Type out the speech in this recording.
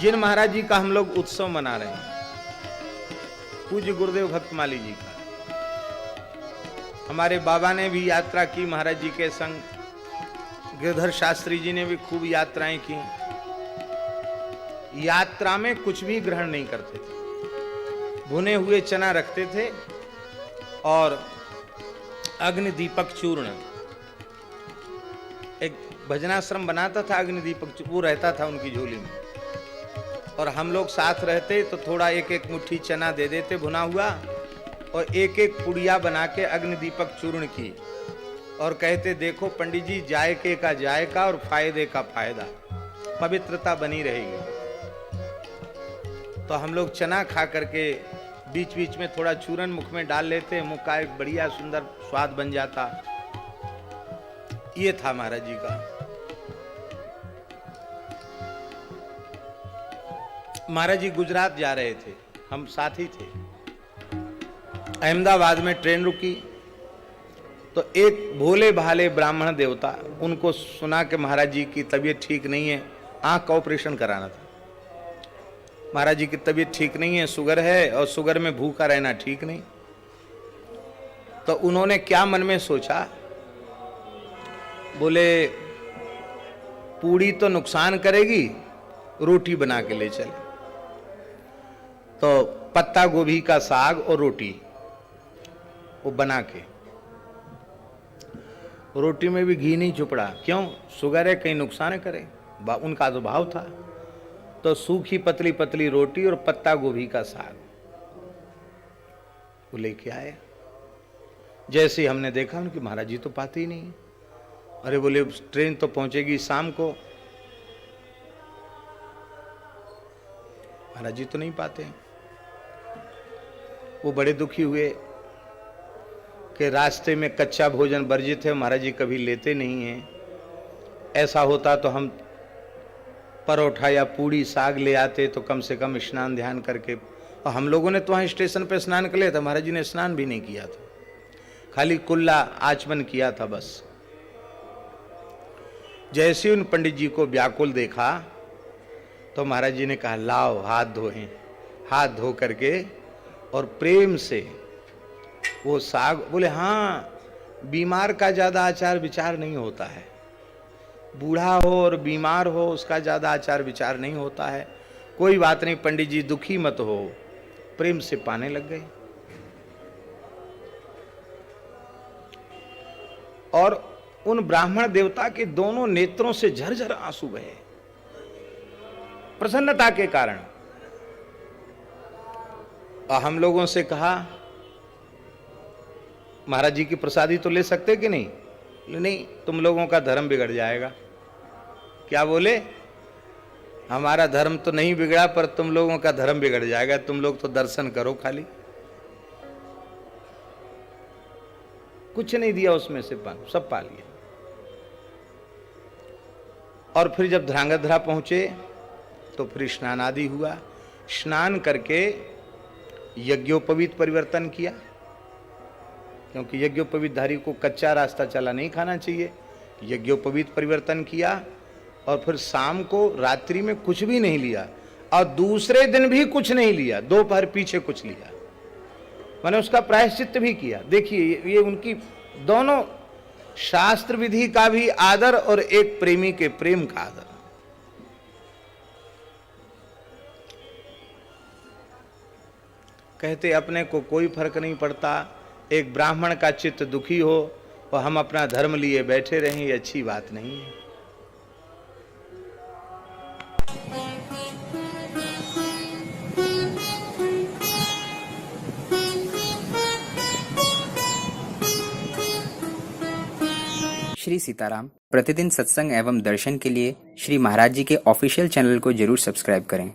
जिन महाराज जी का हम लोग उत्सव मना रहे हैं, पूज्य गुरुदेव भक्तमाली जी का, हमारे बाबा ने भी यात्रा की महाराज जी के संग, गिरधर शास्त्री जी ने भी खूब यात्राएं की। यात्रा में कुछ भी ग्रहण नहीं करते थे, भुने हुए चना रखते थे और अग्नि दीपक चूर्ण, एक भजनाश्रम बनाता था, अग्नि दीपक वो रहता था उनकी झोली में, और हम लोग साथ रहते तो थोड़ा एक एक मुट्ठी चना दे देते भुना हुआ, और एक एक पुड़िया बना के अग्नि दीपक चूर्ण की, और कहते देखो पंडित जी, जायके का जायका और फायदे का फायदा, पवित्रता बनी रहेगी। तो हम लोग चना खा करके बीच बीच में थोड़ा चूरन मुख में डाल लेते, मुख का एक बढ़िया सुंदर स्वाद बन जाता। ये था महाराज जी का। महाराज जी गुजरात जा रहे थे, हम साथी थे। अहमदाबाद में ट्रेन रुकी तो एक भोले भाले ब्राह्मण देवता, उनको सुना कि महाराज जी की तबीयत ठीक नहीं है, आंख का ऑपरेशन कराना था। महाराज जी की तबीयत ठीक नहीं है, शुगर है, और शुगर में भूखा रहना ठीक नहीं। तो उन्होंने क्या मन में सोचा, बोले पूड़ी तो नुकसान करेगी, रोटी बना के ले चले। तो पत्ता गोभी का साग और रोटी वो बना के, रोटी में भी घी नहीं चुपड़ा, क्यों, शुगर है, कहीं नुकसान करे, उनका तो भाव था। तो सूखी पतली पतली रोटी और पत्ता गोभी का साग वो लेके आए। जैसे ही हमने देखा, उनकी महाराज जी तो पाते ही नहीं। अरे बोले ट्रेन तो पहुंचेगी शाम को, महाराज जी तो नहीं पाते। वो बड़े दुखी हुए कि रास्ते में कच्चा भोजन वर्जित है, महाराज जी कभी लेते नहीं हैं। ऐसा होता तो हम परोठा या पूड़ी साग ले आते, तो कम से कम स्नान ध्यान करके। और हम लोगों ने तो वहाँ स्टेशन पे स्नान कर लिया था, महाराज जी ने स्नान भी नहीं किया था, खाली कुल्ला आचमन किया था बस। जैसे उन पंडित जी को व्याकुल देखा तो महाराज जी ने कहा लाओ हाथ धोएं। हाथ धो करके और प्रेम से वो साग, बोले हाँ, बीमार का ज्यादा आचार विचार नहीं होता है, बूढ़ा हो और बीमार हो उसका ज्यादा आचार विचार नहीं होता है, कोई बात नहीं पंडित जी दुखी मत हो। प्रेम से पाने लग गए और उन ब्राह्मण देवता के दोनों नेत्रों से झरझर आंसू बहे प्रसन्नता के कारण। और हम लोगों से कहा महाराज जी की प्रसादी तो ले सकते कि नहीं? नहीं, तुम लोगों का धर्म बिगड़ जाएगा। क्या बोले? हमारा धर्म तो नहीं बिगड़ा, पर तुम लोगों का धर्म बिगड़ जाएगा, तुम लोग तो दर्शन करो खाली। कुछ नहीं दिया उसमें से, पान सब पा लिया। और फिर जब ध्रांगध्रा पहुंचे तो फिर स्नान आदि हुआ। स्नान करके यज्ञोपवीत परिवर्तन किया, क्योंकि यज्ञोपवीतधारी को कच्चा रास्ता चला नहीं खाना चाहिए। यज्ञोपवीत परिवर्तन किया और फिर शाम को रात्रि में कुछ भी नहीं लिया और दूसरे दिन भी कुछ नहीं लिया, दोपहर पीछे कुछ लिया, मैंने उसका प्रायश्चित्त भी किया। देखिए ये उनकी दोनों शास्त्र विधि का भी आदर और एक प्रेमी के प्रेम का आदर। कहते अपने को कोई फर्क नहीं पड़ता, एक ब्राह्मण का चित्त दुखी हो और हम अपना धर्म लिए बैठे रहें, ये अच्छी बात नहीं है। श्री सीताराम प्रतिदिन सत्संग एवं दर्शन के लिए श्री महाराज जी के ऑफिशियल चैनल को जरूर सब्सक्राइब करें।